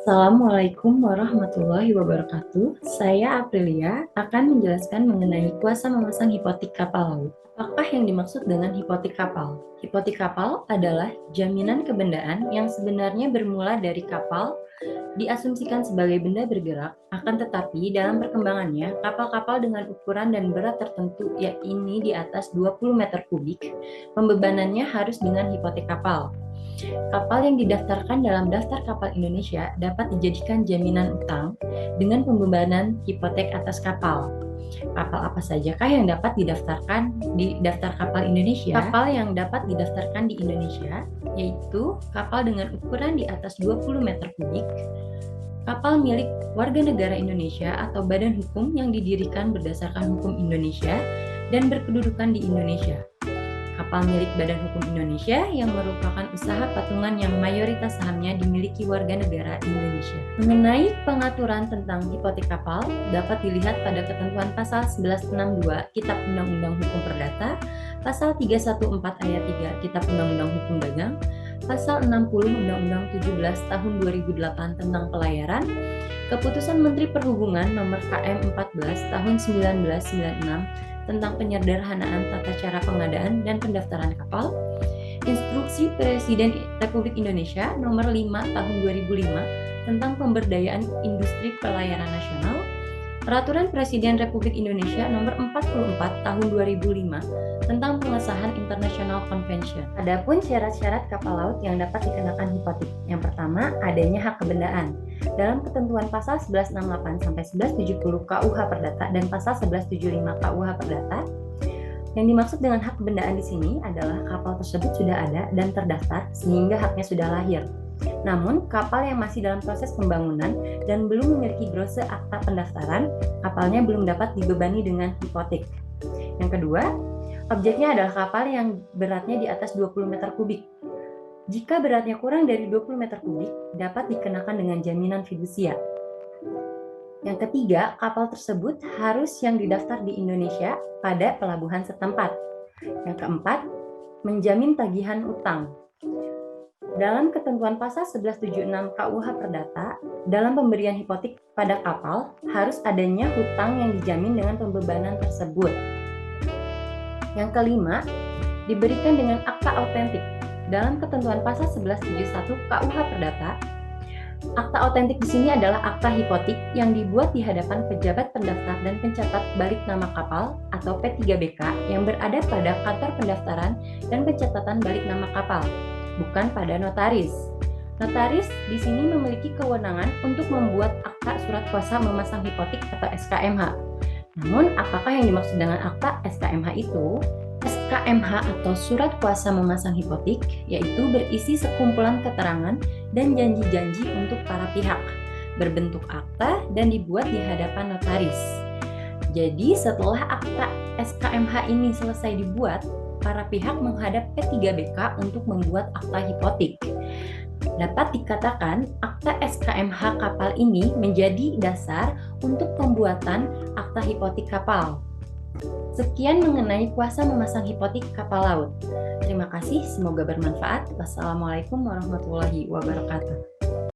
Assalamualaikum warahmatullahi wabarakatuh. Saya Aprilia akan menjelaskan mengenai kuasa memasang hipotek kapal laut. Apakah yang dimaksud dengan hipotek kapal? Hipotek kapal adalah jaminan kebendaan yang sebenarnya bermula dari kapal diasumsikan sebagai benda bergerak, akan tetapi dalam perkembangannya, kapal-kapal dengan ukuran dan berat tertentu, yakni di atas 20 meter kubik, pembebanannya harus dengan hipotek kapal. Kapal yang didaftarkan dalam daftar kapal Indonesia dapat dijadikan jaminan utang dengan pembebanan hipotek atas kapal. Kapal apa sajakah yang dapat didaftarkan di daftar kapal Indonesia? Kapal yang dapat didaftarkan di Indonesia yaitu kapal dengan ukuran di atas 20 meter kubik, kapal milik warga negara Indonesia atau badan hukum yang didirikan berdasarkan hukum Indonesia dan berkedudukan di Indonesia. Kapal milik Badan Hukum Indonesia yang merupakan usaha patungan yang mayoritas sahamnya dimiliki warga negara Indonesia. Mengenai pengaturan tentang hipotek kapal dapat dilihat pada ketentuan pasal 1162 Kitab Undang-Undang Hukum Perdata, pasal 314 ayat 3 Kitab Undang-Undang Hukum Dagang, pasal 60 Undang-Undang 17 tahun 2008 tentang pelayaran, Keputusan Menteri Perhubungan Nomor KM 14 tahun 1996 tentang penyederhanaan tata cara pengadaan dan pendaftaran kapal, Instruksi Presiden Republik Indonesia Nomor 5 Tahun 2005 tentang pemberdayaan industri pelayaran nasional, Peraturan Presiden Republik Indonesia Nomor 44 Tahun 2005 tentang pengesahan International Convention. Adapun syarat-syarat kapal laut yang dapat dikenakan hipotek. Yang pertama, adanya hak kebendaan. Dalam ketentuan pasal 1168 sampai 1170 KUH Perdata dan pasal 1175 KUH Perdata, yang dimaksud dengan hak kebendaan di sini adalah kapal tersebut sudah ada dan terdaftar sehingga haknya sudah lahir. Namun, kapal yang masih dalam proses pembangunan dan belum memiliki brose akta pendaftaran, kapalnya belum dapat dibebani dengan hipotek. Yang kedua, objeknya adalah kapal yang beratnya di atas 20 meter kubik. Jika beratnya kurang dari 20 meter kubik, dapat dikenakan dengan jaminan fidusia. Yang ketiga, kapal tersebut harus yang didaftar di Indonesia pada pelabuhan setempat. Yang keempat, menjamin tagihan utang. Dalam ketentuan pasal 1176 KUH Perdata, dalam pemberian hipotek pada kapal, harus adanya hutang yang dijamin dengan pembebanan tersebut. Yang kelima, diberikan dengan akta autentik. Dalam ketentuan pasal 1171 KUH Perdata, akta autentik di sini adalah akta hipotek yang dibuat di hadapan pejabat pendaftar dan pencatat balik nama kapal atau P3BK yang berada pada kantor pendaftaran dan pencatatan balik nama kapal, bukan pada notaris. Notaris di sini memiliki kewenangan untuk membuat akta surat kuasa memasang hipotek atau SKMH. Namun, apakah yang dimaksud dengan akta SKMH itu? SKMH atau surat kuasa memasang hipotek yaitu berisi sekumpulan keterangan dan janji-janji untuk para pihak, berbentuk akta dan dibuat di hadapan notaris. Jadi, setelah akta SKMH ini selesai dibuat, para pihak menghadap P3BK untuk membuat akta hipotek. Dapat dikatakan akta SKMH kapal ini menjadi dasar untuk pembuatan akta hipotek kapal. Sekian mengenai kuasa memasang hipotek kapal laut. Terima kasih, semoga bermanfaat. Wassalamualaikum warahmatullahi wabarakatuh.